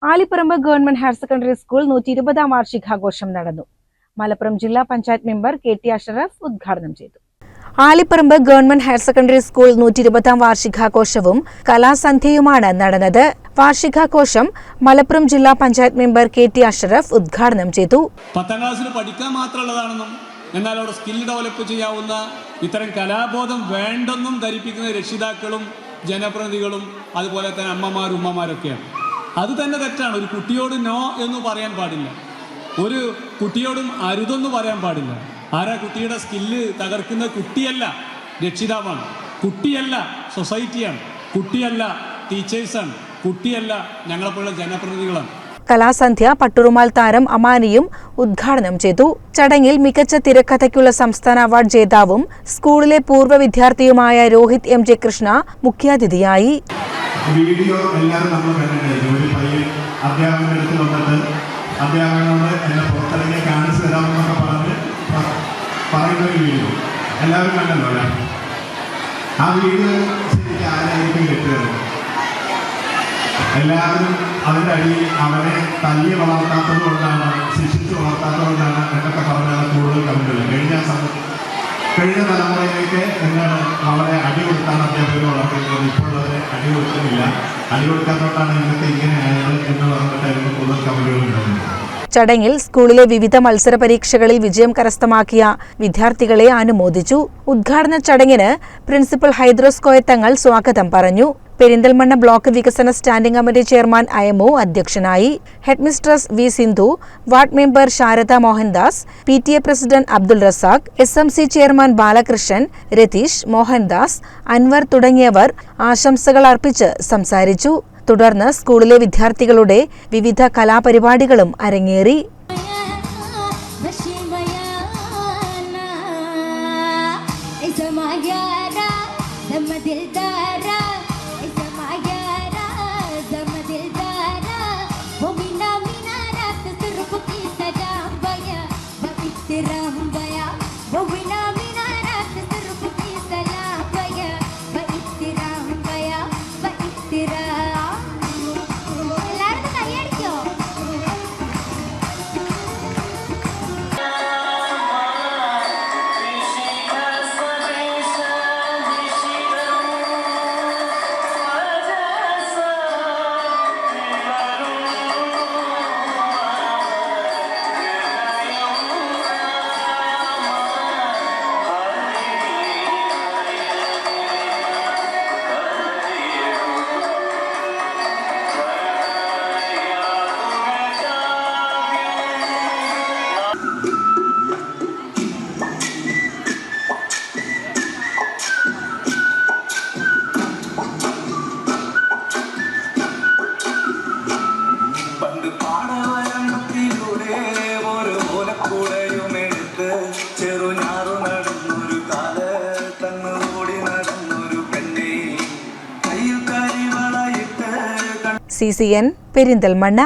Aliparamba government higher secondary school 120ാം വാർഷികാഘോഷം നടന്നു. മലപ്പുറം ജില്ലാ panchayat member K T. Ashraf ഉദ്ഘാടനം ചെയ്തു. Aliparamba government higher secondary school 120ാം വാർഷികാഘോഷവും കലാസന്ധ്യയുമാണ് നടന്നത്. വാർഷികാഘോഷം മലപ്പുറം ജില്ലാ പഞ്ചായത്ത് മെമ്പർ കെ.ടി. അഷറഫ് ഉദ്ഘാടനം ചെയ്തു. 10ാം ക്ലാസ്സിൽ പഠിക്കാൻ മാത്രമുള്ളതാണെന്നും എന്നാൽ അവിടെ സ്കിൽ ഡെവലപ്പ് ചെയ്യാവുന്ന ഇത്തരം കലാബോധം വേണ്ടെന്നും ധരിപ്പിക്കുന്ന രക്ഷിതാക്കളും ജനപ്രതിനിധികളും അതുപോലെ തന്നെ അമ്മമാരും ഉമ്മമാരൊക്കെയാണ്. അത് തന്നെ തെറ്റാണ്. ഒരു കുട്ടിയോട് നോ എന്ന് പറയാൻ പാടില്ല, ഒരു കുട്ടിയോടും അരുതെന്ന് പറയാൻ പാടില്ല. ആരാ കുട്ടിയുടെ സ്കില്ല് തകർക്കുന്ന? കുട്ടിയല്ല, രക്ഷിതാവാണ്. കുട്ടിയല്ല, സൊസൈറ്റിയാണ്. കുട്ടിയല്ല, ടീച്ചേഴ്സാണ്. കുട്ടിയല്ല, ഞങ്ങളെപ്പോലുള്ള ജനപ്രതിനിധികളാണ്. കലാസന്ധ്യ പട്ടുറുമാൽ താരം അമാനിയും ഉദ്ഘാടനം ചെയ്തു. ചടങ്ങിൽ മികച്ച തിരക്കഥയ്ക്കുള്ള സംസ്ഥാന അവാർഡ് ജേതാവും സ്കൂളിലെ പൂർവ്വ വിദ്യാർത്ഥിയുമായ രോഹിത് എം ജെ കൃഷ്ണ മുഖ്യാതിഥിയായി. വീഡിയോ എല്ലാവരും നമ്മൾ കണ്ടിട്ടുണ്ടായിരുന്നു. ഒരു പയ്യൻ അധ്യാപകൻ്റെ അടുത്ത് വന്നിട്ട് അധ്യാപകനോട് എന്നെ പുറത്തിറങ്ങി കാണിച്ചു തരാമെന്നൊക്കെ പറയുന്ന ഒരു വീഡിയോ എല്ലാവരും കണ്ടല്ലോ അല്ലേ? ആ വീഡിയോ ശരിക്കും ആരായിരിക്കും കിട്ടുന്നത്? എല്ലാവരും അതിൻ്റെ അടിയിൽ അവനെ തല്ലി വളർത്താത്തത് കൊണ്ടാണ്, ശിക്ഷിച്ച് വളർത്താത്തത് കൊണ്ടാണ് എന്നൊക്കെ പറഞ്ഞാണ് കൂടുതൽ കമന്റുകൾ. കഴിഞ്ഞ തലമുറയിലേക്ക് എന്താണ് അവരെ അടി കൊടുത്താണ് അധ്യാപകർ വളർത്തുന്നത്. ഇപ്പോൾ അവരെ അടി കൊടുക്കുന്നില്ല. അടി കൊടുക്കാത്തോട്ടാണ് ഇന്നത്തെ ഇങ്ങനെ ആയത് എന്ന് പറഞ്ഞിട്ടായിരുന്നു കൂടുതൽ കമന്റുകൾ ഉണ്ടായിരുന്നത്. ചടങ്ങിൽ സ്കൂളിലെ വിവിധ മത്സര പരീക്ഷകളിൽ വിജയം കരസ്ഥമാക്കിയ വിദ്യാർത്ഥികളെ അനുമോദിച്ചു. ഉദ്ഘാടന ചടങ്ങിന് പ്രിൻസിപ്പൽ ഹൈദ്രോസ് കോയത്തങ്ങൾ സ്വാഗതം പറഞ്ഞു. പെരിന്തൽമണ്ണ ബ്ലോക്ക് വികസന സ്റ്റാൻഡിംഗ് കമ്മിറ്റി ചെയർമാൻ അയമു അധ്യക്ഷനായി. Headmistress V Sindhu, ward member Sharada Mohandas, PTA president Abdul Razak, SMC chairman Balakrishnan, Ratheesh, Mohandas, Anwar തുടങ്ങിയവർ ആശംസകൾ അർപ്പിച്ച് സംസാരിച്ചു. തുടർന്ന് സ്കൂളിലെ വിദ്യാർത്ഥികളുടെ വിവിധ കലാപരിപാടികളും അരങ്ങേറി. CCN പെരിന്തൽമണ്ണ.